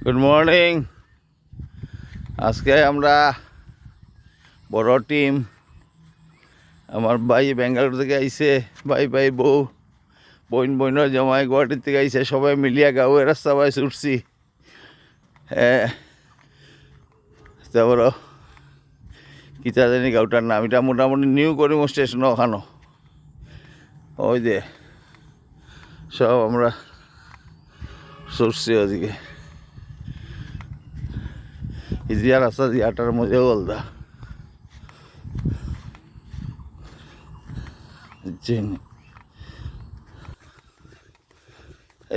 Good morning. আজকে আমরা বড় টিম, আমার ভাই বেঙ্গালুরু থেকে আইছে, ভাই বউ বইনের জমাই গুয়াহাটির থেকে আইছে, সবাই মিলিয়া গাঁয়ের রাস্তা বাই ছুটছি। তারপর কিতা জানি গাঁওটার নাম, এটা মোটামুটি নিউ করিম স্টেশন ওখানো। ওই যে সব আমরা ছুটছি ওদিকে, ইজিয়া রাস্তা দিয়াটার মধ্যে বলদা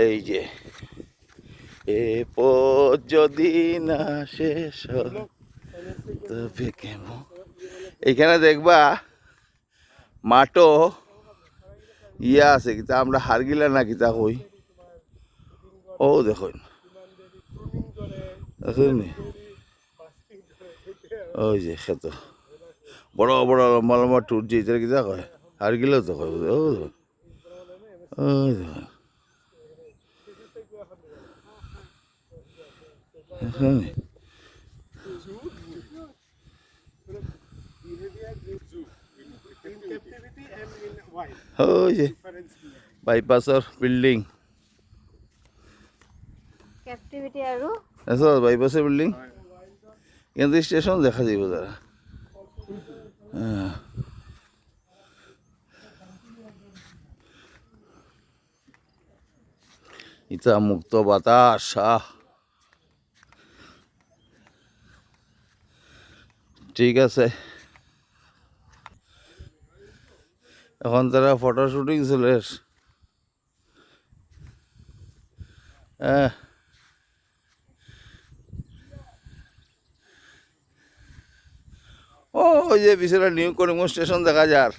এই যে এ পথ যদি না শেষ হয় তবে কেমন। এইখানে দেখবা মাঠও ইয়া আছে, কিতা আমরা হারগিলা না কিতা কই, ও দেখুন ওই যে খেত বড় বড় লম্বা লম্বা টুর যে এটা কিতা কয়, হারগিলেও তো কয়, ও ওই দেখুন ওই যে বাইপাসর বিল্ডিং, ক্যাপটিভিটি আৰু বাইপাসের বিল্ডিং কিন্তু স্টেশন দেখা যাইব তারা। ইটা মুক্ত বাতাস, ঠিক আছে। এখন তারা ফটো শুটিং চলে। ও ওই যে পিছনে নিউ করিম স্টেশন দেখা যার।